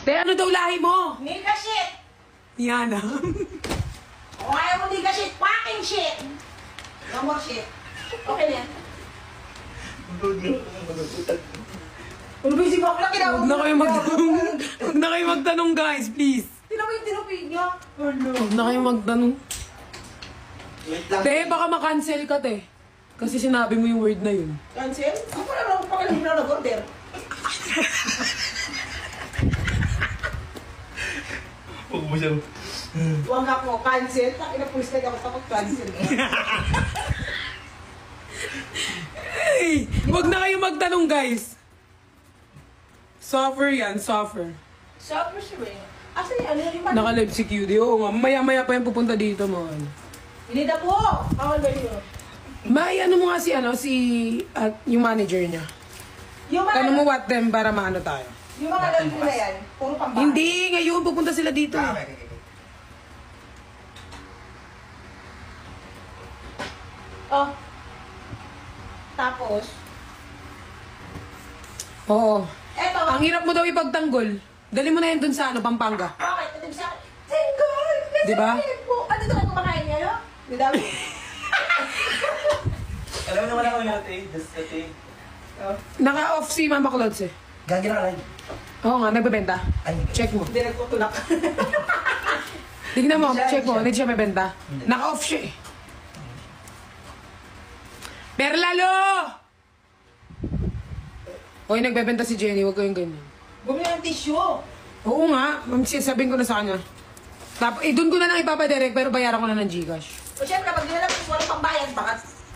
Te, ano daw lahi mo? Nigga shit! Yana. O kaya mo nigga shit, fucking shit! No more shit. Okay na yan. Ano ba yung bakla? Huwag na kayo magtanong. Huwag na kayo magtanong, guys, please. Tinan mo yung tinupig niya. Huwag na kayo magtanong. Te, baka makancel ka, te. Kasi sinabi mo yung word na yun. Cancel? Ako na lang pakalim na nag-order. Huwag mo siyang... Huwag ako, cancel. Takina pulis ka ako tapos cancel. Hey, huwag na kayo magtanong, guys. Suffer yan, suffer. Shop mo siya eh. Asa yan? Ano yung Naka-live si Cutie. Oo nga, maya-maya pa yung pupunta dito, mga. Inida po! Bawal ba yun? May ano mo nga si, yung manager niya. Yung mga, Ano mo what them para maano tayo? yung mga lalo na yan, puro pambahay. Hindi, ngayon pupunta sila dito. Oh. Tapos, Oo. eto. Ang hirap mo daw ipagtanggol. Dali mo na yun dun sa pangpanga. Bakit? Ito sa akin. Single! Diba? Ano ito kayo kumakain niya, no? Di dami. Alam mo naman ako yung ate. Just ate. Naka-off si Mama Clods eh. Gagi na ka lang. Oo nga, nagbebenta. Ay, Check mo. Hindi nagtutulak. Tignan mo, Hindi siya, check mo. hindi Hindi siya mabenta. Naka-off siya eh. Perlalo! Hoy, nagbebenta si Jenny. Huwag kayong ganyan. Bumili ng tissue. Oo nga. Sabihin ko na sa kanya. Tapos, doon ko na lang ipapadirect pero bayaran ko na ng Gcash. O syempre, pag dinala ko walang pambayad, baka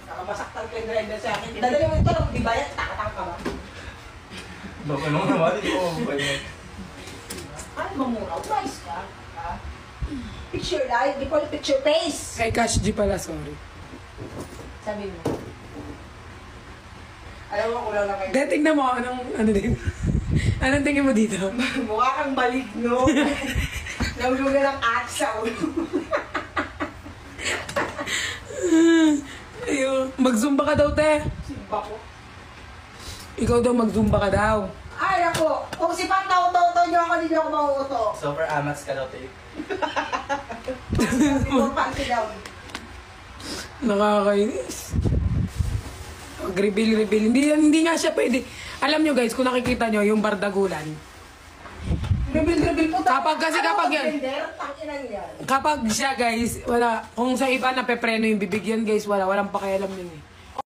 nakamasaktan ko yung grinder sa akin. Dadali mo ito lang, di bayad, takatang ka ba? Baka naman naman. Hindi ko pwede. Ano ba mura? Wise ka? Ha? Picture live, di ko picture face. Kay Cash G pala, sorry. Sabi mo. Alam mo, kulang na kayo. Dahil tignan mo, ano din? Anong tingin mo dito? Mukha kang maligno. Nahulugan ng at sa ulo. Ayun. Mag-zumba ka daw, te. Simba ko. Ikaw daw, mag-zumba ka daw. Ay, ako. Kung si Pat nauto-uto nyo ako, hindi nyo ako mauuto. Super amats ka daw, te. Ito panty daw. Nakakainis. Mag-reveal. Hindi nga siya pwede. Alam nyo guys, kung nakikita nyo, yung bardagulan. Reveal po tayo. Kapag kasi kapag yan. Tanginan yan. Kapag siya guys, wala. Kung sa iba napepreno yung bibigyan guys, walang pakialam yun eh.